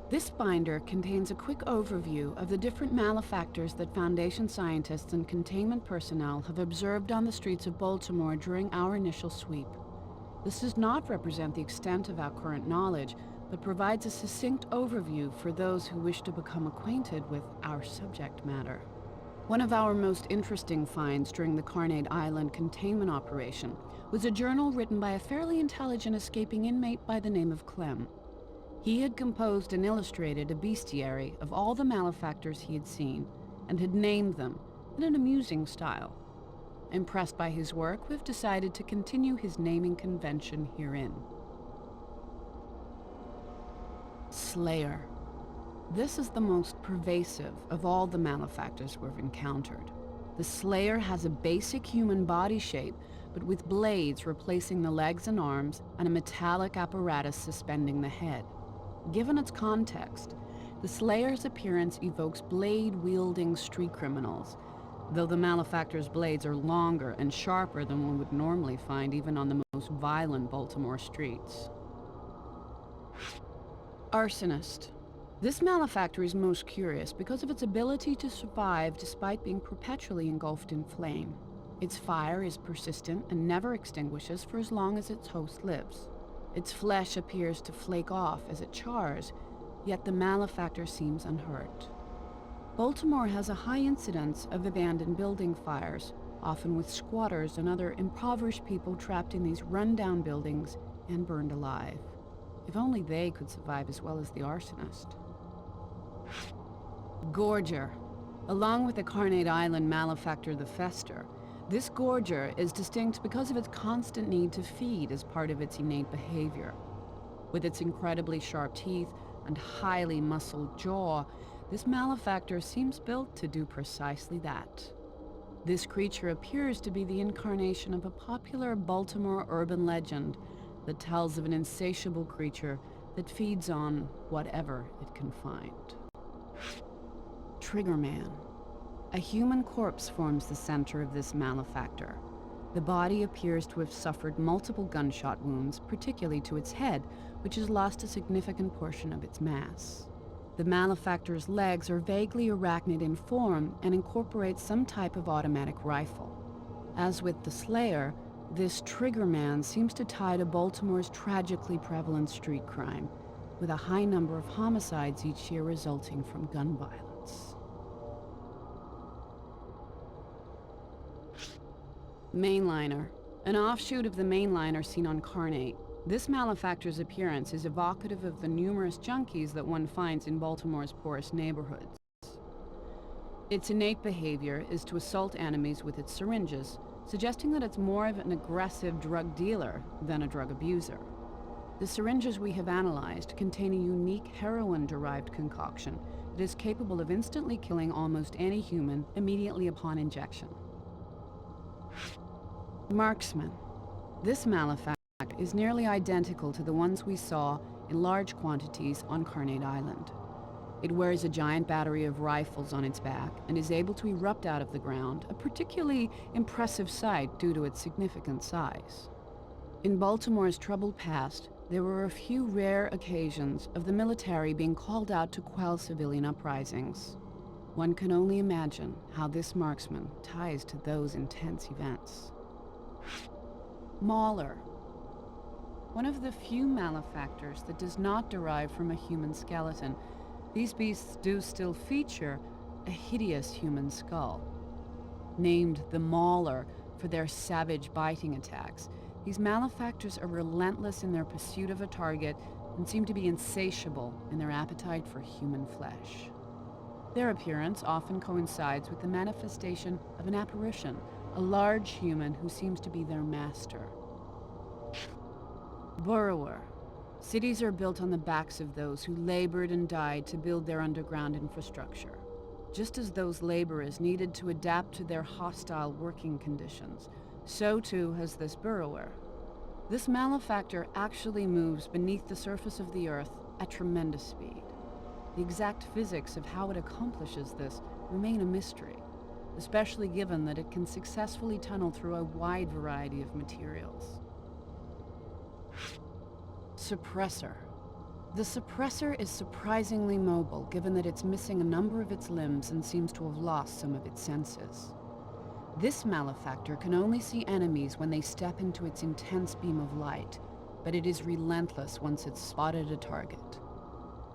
This binder contains a quick overview of the different malefactors that Foundation scientists and containment personnel have observed on the streets of Baltimore during our initial sweep. This does not represent the extent of our current knowledge, but provides a succinct overview for those who wish to become acquainted with our subject matter. One of our most interesting finds during the Carnate Island containment operation was a journal written by a fairly intelligent escaping inmate by the name of Clem. He had composed and illustrated a bestiary of all the malefactors he had seen, and had named them in an amusing style. Impressed by his work, we've decided to continue his naming convention herein. Slayer. This is the most pervasive of all the malefactors we've encountered. The Slayer has a basic human body shape, but with blades replacing the legs and arms and a metallic apparatus suspending the head. Given its context, the Slayer's appearance evokes blade-wielding street criminals, though the malefactor's blades are longer and sharper than one would normally find even on the most violent Baltimore streets. Arsonist. This malefactor is most curious because of its ability to survive despite being perpetually engulfed in flame. Its fire is persistent and never extinguishes for as long as its host lives. Its flesh appears to flake off as it chars, yet the malefactor seems unhurt. Baltimore has a high incidence of abandoned building fires, often with squatters and other impoverished people trapped in these run-down buildings and burned alive. If only they could survive as well as the arsonist. Gorger. Along with the Carnate Island malefactor the Fester, this gorger is distinct because of its constant need to feed as part of its innate behavior. With its incredibly sharp teeth and highly muscled jaw, this malefactor seems built to do precisely that. This creature appears to be the incarnation of a popular Baltimore urban legend that tells of an insatiable creature that feeds on whatever it can find. Triggerman. A human corpse forms the center of this malefactor. The body appears to have suffered multiple gunshot wounds, particularly to its head, which has lost a significant portion of its mass. The malefactor's legs are vaguely arachnid in form and incorporate some type of automatic rifle. As with the Slayer, this Triggerman seems to tie to Baltimore's tragically prevalent street crime, with a high number of homicides each year resulting from gun violence. Mainliner. An offshoot of the mainliner seen on Carnate, this malefactor's appearance is evocative of the numerous junkies that one finds in Baltimore's poorest neighborhoods. Its innate behavior is to assault enemies with its syringes, suggesting that it's more of an aggressive drug dealer than a drug abuser. The syringes we have analyzed contain a unique heroin-derived concoction that is capable of instantly killing almost any human immediately upon injection. Marksman. This malefactor is nearly identical to the ones we saw in large quantities on Carnate Island. It wears a giant battery of rifles on its back and is able to erupt out of the ground, a particularly impressive sight due to its significant size. In Baltimore's troubled past, there were a few rare occasions of the military being called out to quell civilian uprisings. One can only imagine how this marksman ties to those intense events. Mauler. One of the few malefactors that does not derive from a human skeleton, these beasts do still feature a hideous human skull. Named the Mauler for their savage biting attacks, these malefactors are relentless in their pursuit of a target and seem to be insatiable in their appetite for human flesh. Their appearance often coincides with the manifestation of an apparition, a large human who seems to be their master. Burrower. Cities are built on the backs of those who labored and died to build their underground infrastructure. Just as those laborers needed to adapt to their hostile working conditions, so too has this burrower. This malefactor actually moves beneath the surface of the earth at tremendous speed. The exact physics of how it accomplishes this remain a mystery, especially given that it can successfully tunnel through a wide variety of materials. Suppressor. The suppressor is surprisingly mobile, given that it's missing a number of its limbs and seems to have lost some of its senses. This malefactor can only see enemies when they step into its intense beam of light, but it is relentless once it's spotted a target.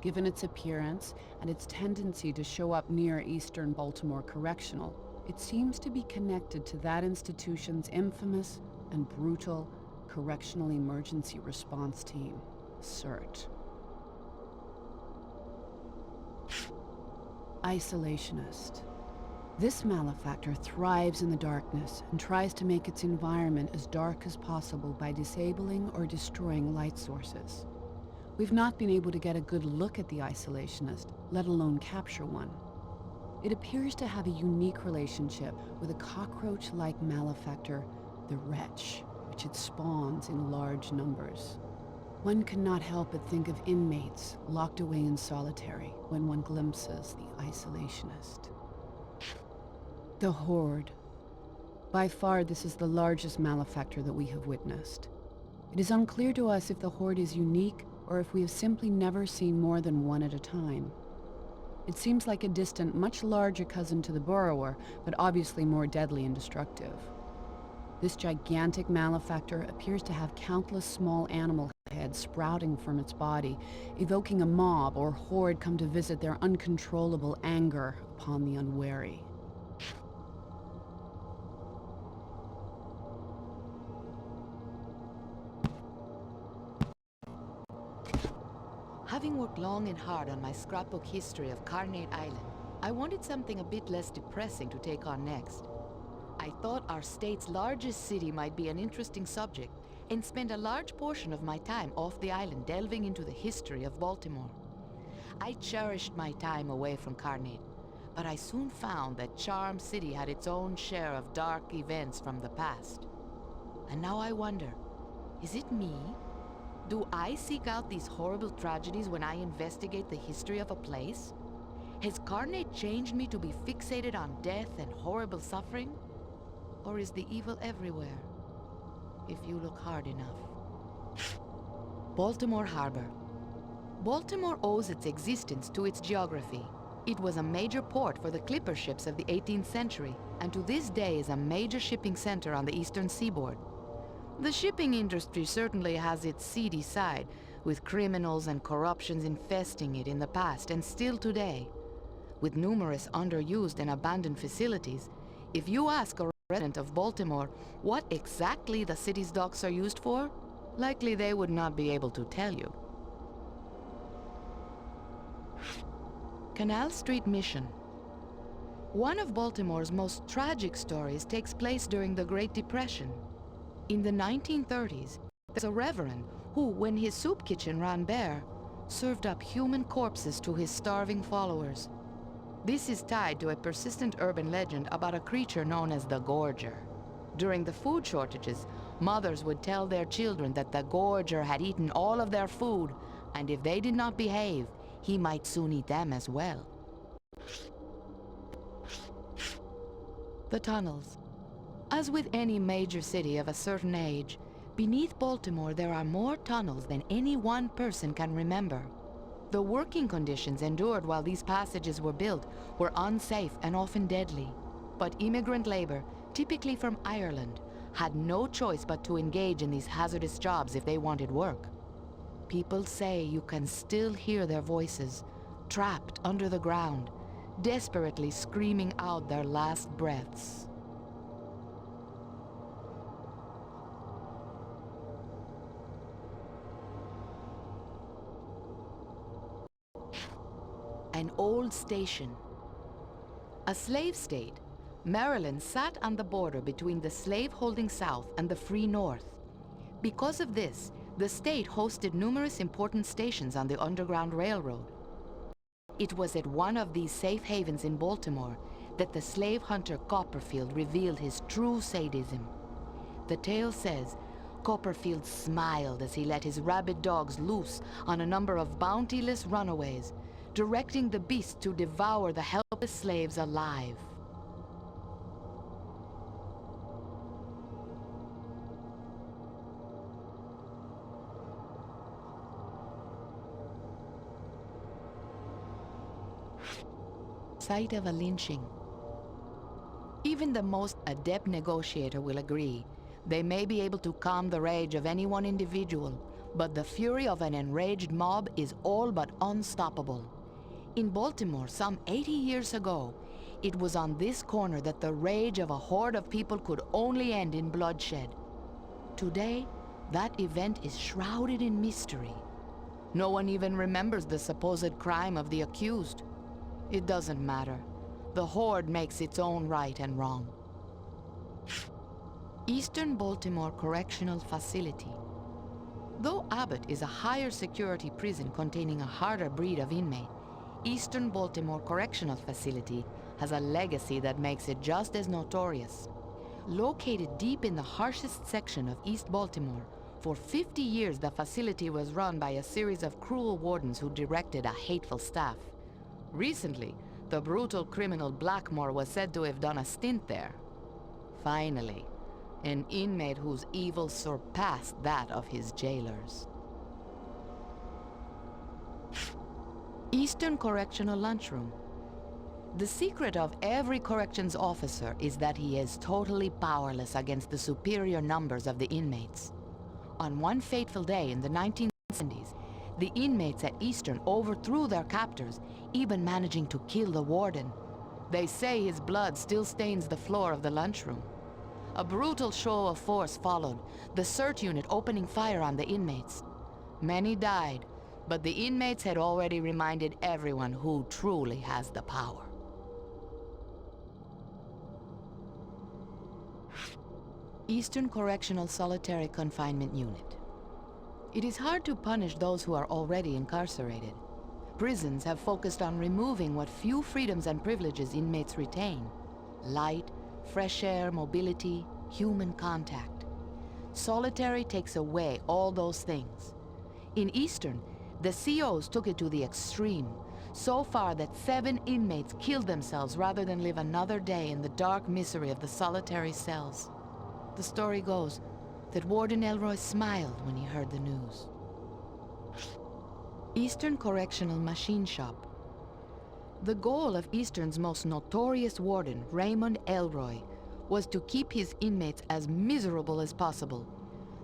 Given its appearance and its tendency to show up near Eastern Baltimore Correctional, it seems to be connected to that institution's infamous and brutal Correctional Emergency Response Team, CERT. Isolationist. This malefactor thrives in the darkness and tries to make its environment as dark as possible by disabling or destroying light sources. We've not been able to get a good look at the isolationist, let alone capture one. It appears to have a unique relationship with a cockroach-like malefactor, the Wretch, which it spawns in large numbers. One cannot help but think of inmates locked away in solitary when one glimpses the isolationist. The Horde. By far, this is the largest malefactor that we have witnessed. It is unclear to us if the Horde is unique or if we have simply never seen more than one at a time. It seems like a distant, much larger cousin to the Burrower, but obviously more deadly and destructive. This gigantic malefactor appears to have countless small animal heads sprouting from its body, evoking a mob or horde come to visit their uncontrollable anger upon the unwary. Having worked long and hard on my scrapbook history of Carnate Island, I wanted something a bit less depressing to take on next. I thought our state's largest city might be an interesting subject, and spent a large portion of my time off the island delving into the history of Baltimore. I cherished my time away from Carnate, but I soon found that Charm City had its own share of dark events from the past. And now I wonder, is it me? Do I seek out these horrible tragedies when I investigate the history of a place? Has Carnate changed me to be fixated on death and horrible suffering? Or is the evil everywhere, if you look hard enough? Baltimore Harbor. Baltimore owes its existence to its geography. It was a major port for the clipper ships of the 18th century, and to this day is a major shipping center on the eastern seaboard. The shipping industry certainly has its seedy side, with criminals and corruptions infesting it in the past and still today. With numerous underused and abandoned facilities, if you ask a resident of Baltimore what exactly the city's docks are used for, likely they would not be able to tell you. Canal Street Mission. One of Baltimore's most tragic stories takes place during the Great Depression. In the 1930s, there's a reverend who, when his soup kitchen ran bare, served up human corpses to his starving followers. This is tied to a persistent urban legend about a creature known as the Gorger. During the food shortages, mothers would tell their children that the Gorger had eaten all of their food, and if they did not behave, he might soon eat them as well. The tunnels. As with any major city of a certain age, beneath Baltimore there are more tunnels than any one person can remember. The working conditions endured while these passages were built were unsafe and often deadly. But immigrant labor, typically from Ireland, had no choice but to engage in these hazardous jobs if they wanted work. People say you can still hear their voices, trapped under the ground, desperately screaming out their last breaths. An old station. A slave state, Maryland sat on the border between the slave-holding South and the free North. Because of this, the state hosted numerous important stations on the Underground Railroad. It was at one of these safe havens in Baltimore that the slave hunter Copperfield revealed his true sadism. The tale says, Copperfield smiled as he let his rabid dogs loose on a number of bountiless runaways, directing the beasts to devour the helpless slaves alive. site of a lynching. Even the most adept negotiator will agree they may be able to calm the rage of any one individual, but the fury of an enraged mob is all but unstoppable. In Baltimore, some 80 years ago, it was on this corner that the rage of a horde of people could only end in bloodshed. Today, that event is shrouded in mystery. No one even remembers the supposed crime of the accused. It doesn't matter. The horde makes its own right and wrong. Eastern Baltimore Correctional Facility. Though Abbott is a higher security prison containing a harder breed of inmate, Eastern Baltimore Correctional Facility has a legacy that makes it just as notorious. Located deep in the harshest section of East Baltimore, for 50 years the facility was run by a series of cruel wardens who directed a hateful staff. Recently, the brutal criminal Blackmore was said to have done a stint there. Finally, an inmate whose evil surpassed that of his jailers. Eastern Correctional Lunchroom. The secret of every corrections officer is that he is totally powerless against the superior numbers of the inmates. On one fateful day in the 1970s, the inmates at Eastern overthrew their captors, even managing to kill the warden. They say his blood still stains the floor of the lunchroom. A brutal show of force followed, the CERT unit opening fire on the inmates. Many died, but the inmates had already reminded everyone who truly has the power. Eastern Correctional Solitary Confinement Unit. It is hard to punish those who are already incarcerated. Prisons have focused on removing what few freedoms and privileges inmates retain: light, fresh air, mobility, human contact. Solitary takes away all those things. In Eastern, the COs took it to the extreme, so far that 7 inmates killed themselves rather than live another day in the dark misery of the solitary cells. The story goes that Warden Elroy smiled when he heard the news. Eastern Correctional Machine Shop. The goal of Eastern's most notorious warden, Raymond Elroy, was to keep his inmates as miserable as possible,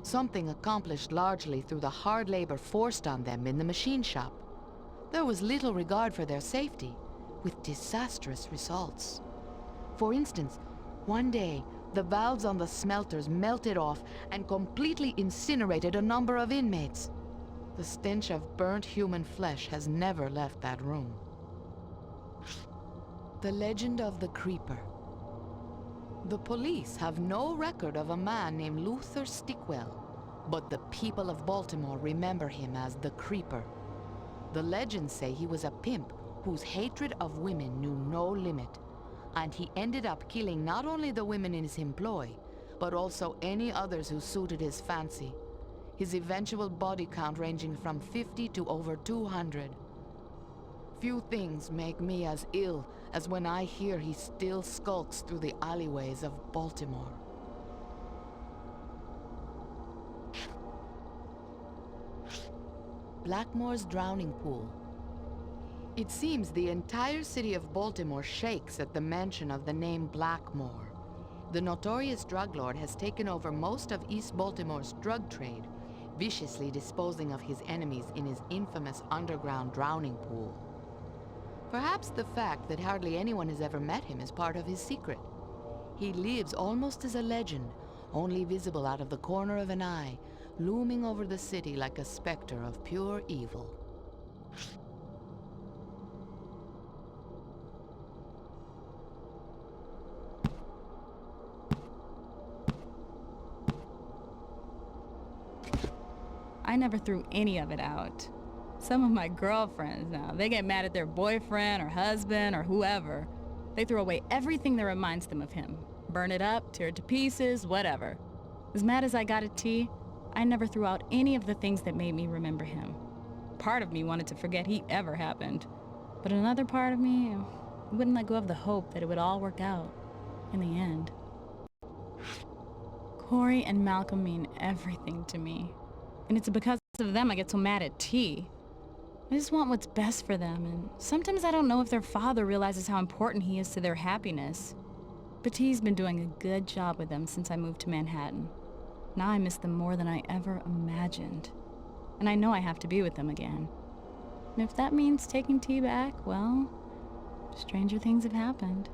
something accomplished largely through the hard labor forced on them in the machine shop. There was little regard for their safety, with disastrous results. For instance, one day, the valves on the smelters melted off and completely incinerated a number of inmates. The stench of burnt human flesh has never left that room. The Legend of the Creeper. The police have no record of a man named Luther Stickwell, but the people of Baltimore remember him as the Creeper. The legends say he was a pimp whose hatred of women knew no limit, and he ended up killing not only the women in his employ, but also any others who suited his fancy. His eventual body count ranging from 50 to over 200. Few things make me as ill as when I hear he still skulks through the alleyways of Baltimore. Blackmore's Drowning Pool. It seems the entire city of Baltimore shakes at the mention of the name Blackmore. The notorious drug lord has taken over most of East Baltimore's drug trade, viciously disposing of his enemies in his infamous underground drowning pool. Perhaps the fact that hardly anyone has ever met him is part of his secret. He lives almost as a legend, only visible out of the corner of an eye, looming over the city like a specter of pure evil. I never threw any of it out. Some of my girlfriends now, they get mad at their boyfriend or husband or whoever. They throw away everything that reminds them of him. Burn it up, tear it to pieces, whatever. As mad as I got at T, I never threw out any of the things that made me remember him. Part of me wanted to forget he ever happened, but another part of me wouldn't let go of the hope that it would all work out in the end. Corey and Malcolm mean everything to me, and it's because of them I get so mad at T. I just want what's best for them, and sometimes I don't know if their father realizes how important he is to their happiness. But T's been doing a good job with them since I moved to Manhattan. Now I miss them more than I ever imagined. And I know I have to be with them again. And if that means taking T back, well, stranger things have happened.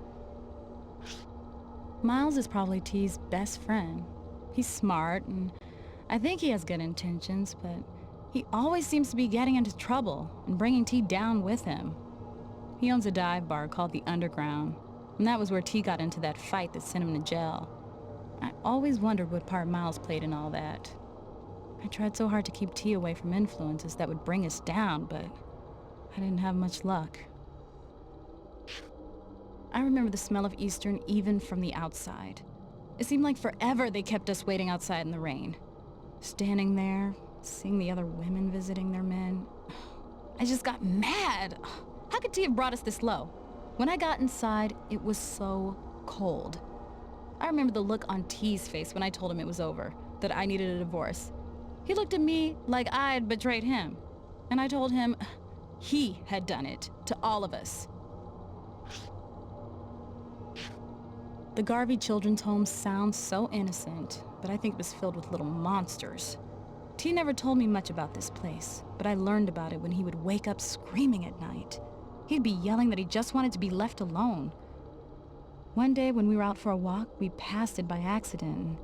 Miles is probably T's best friend. He's smart, and I think he has good intentions, but he always seems to be getting into trouble and bringing T down with him. He owns a dive bar called the Underground, and that was where T got into that fight that sent him to jail. I always wondered what part Miles played in all that. I tried so hard to keep T away from influences that would bring us down, but I didn't have much luck. I remember the smell of Eastern even from the outside. It seemed like forever they kept us waiting outside in the rain. Standing there, seeing the other women visiting their men. I just got mad. How could T have brought us this low? When I got inside, it was so cold. I remember the look on T's face when I told him it was over, that I needed a divorce. He looked at me like I had betrayed him. And I told him he had done it to all of us. The Garvey Children's Home sounds so innocent, but I think it was filled with little monsters. T never told me much about this place, but I learned about it when he would wake up screaming at night. He'd be yelling that he just wanted to be left alone. One day when we were out for a walk, we passed it by accident, and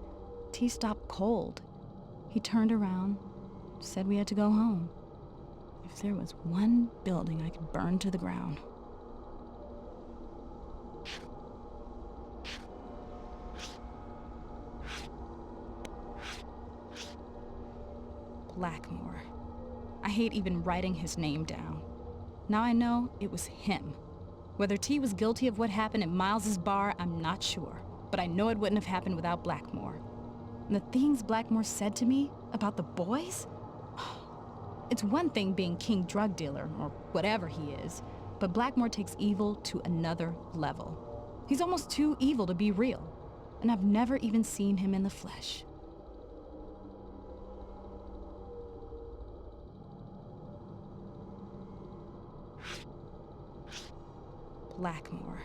T stopped cold. He turned around, said we had to go home. If there was one building I could burn to the ground. Blackmore. I hate even writing his name down. Now I know it was him. Whether T was guilty of what happened at Miles's bar, I'm not sure. But I know it wouldn't have happened without Blackmore. And the things Blackmore said to me about the boys? It's one thing being king drug dealer, or whatever he is, but Blackmore takes evil to another level. He's almost too evil to be real, and I've never even seen him in the flesh. Blackmore.